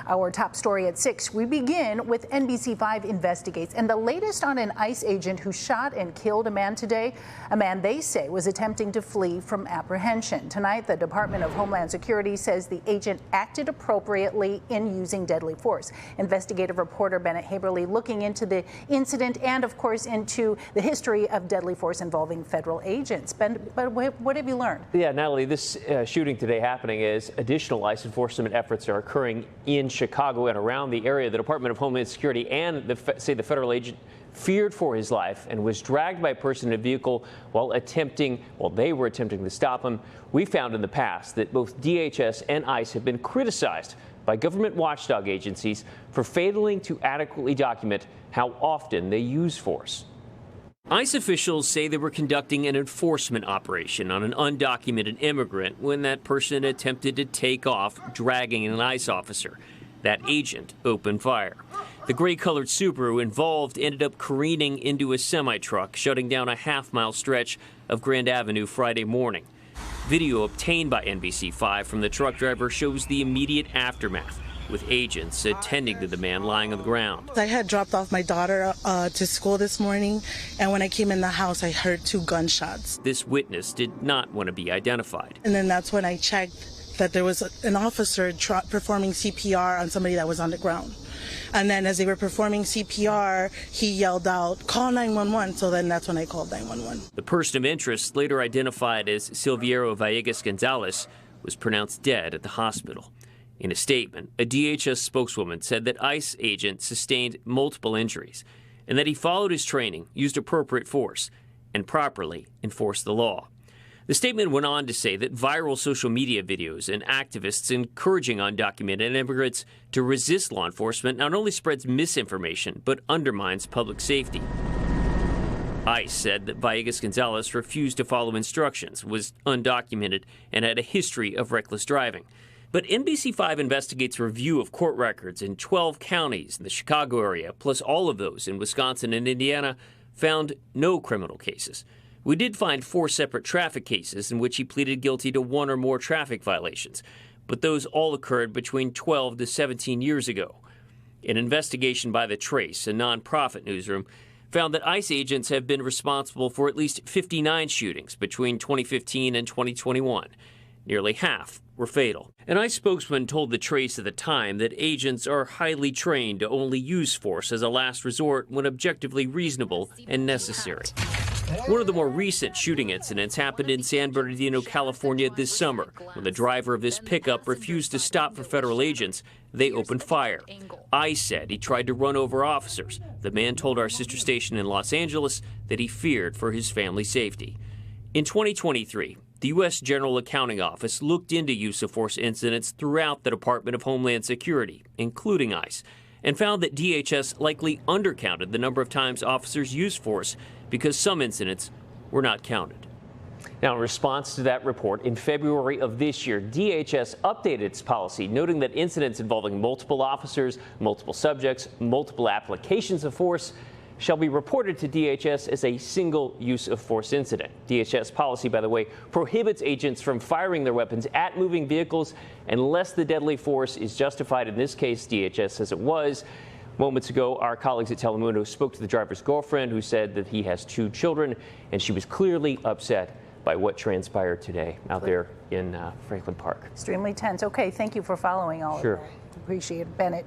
Our top story at 6. We begin with NBC5 investigates and the latest on an ICE agent who shot and killed a man today. A man they say was attempting to flee from apprehension. Tonight, the Department of Homeland Security says the agent acted appropriately in using deadly force. Investigative reporter Bennett Haeberle looking into the incident and, of course, into the history of deadly force involving federal agents. Ben, but what have you learned? Yeah, Natalie, this shooting today happening as additional ICE enforcement efforts are occurring in Chicago and around the area. The Department of Homeland Security and the federal agent feared for his life and was dragged by a person in a vehicle while they were attempting to stop him. We found in the past that both DHS and ICE have been criticized by government watchdog agencies for failing to adequately document how often they use force. ICE officials say they were conducting an enforcement operation on an undocumented immigrant when that person attempted to take off, dragging an ICE officer. That agent opened fire. The gray-colored Subaru involved ended up careening into a semi-truck, shutting down a half-mile stretch of Grand Avenue Friday morning. Video obtained by NBC5 from the truck driver shows the immediate aftermath, with agents attending to the man lying on the ground. I had dropped off my daughter to school this morning, and when I came in the house, I heard 2 gunshots. This witness did not want to be identified. And then that's when I checked that there was an officer performing CPR on somebody that was on the ground. And then as they were performing CPR, he yelled out, "Call 911." So then that's when I called 911. The person of interest, later identified as Silviero Villegas Gonzalez, was pronounced dead at the hospital. In a statement, a DHS spokeswoman said that ICE agent sustained multiple injuries and that he followed his training, used appropriate force, and properly enforced the law. The statement went on to say that viral social media videos and activists encouraging undocumented immigrants to resist law enforcement not only spreads misinformation, but undermines public safety. ICE said that Villegas Gonzalez refused to follow instructions, was undocumented, and had a history of reckless driving. But NBC5 investigates a review of court records in 12 counties in the Chicago area, plus all of those in Wisconsin and Indiana, found no criminal cases. We did find 4 separate traffic cases in which he pleaded guilty to 1 or more traffic violations, but those all occurred between 12 to 17 years ago. An investigation by The Trace, a nonprofit newsroom, found that ICE agents have been responsible for at least 59 shootings between 2015 and 2021. Nearly half were fatal. An ICE spokesman told The Trace at the time that agents are highly trained to only use force as a last resort when objectively reasonable and necessary. One of the more recent shooting incidents happened in San Bernardino, California this summer. When the driver of this pickup refused to stop for federal agents, they opened fire. ICE said he tried to run over officers. The man told our sister station in Los Angeles that he feared for his family's safety. In 2023, the U.S. General Accounting Office looked into use of force incidents throughout the Department of Homeland Security, including ICE, and found that DHS likely undercounted the number of times officers used force because some incidents were not counted. Now, in response to that report, in February of this year, DHS updated its policy, noting that incidents involving multiple officers, multiple subjects, multiple applications of force shall be reported to DHS as a single use of force incident. DHS policy, by the way, prohibits agents from firing their weapons at moving vehicles unless the deadly force is justified. In this case, DHS says it was. Moments ago, our colleagues at Telemundo spoke to the driver's girlfriend, who said that he has 2 children, and she was clearly upset by what transpired today out there in Franklin Park. Extremely tense. Okay, thank you for following all of that. Appreciate it, Bennett.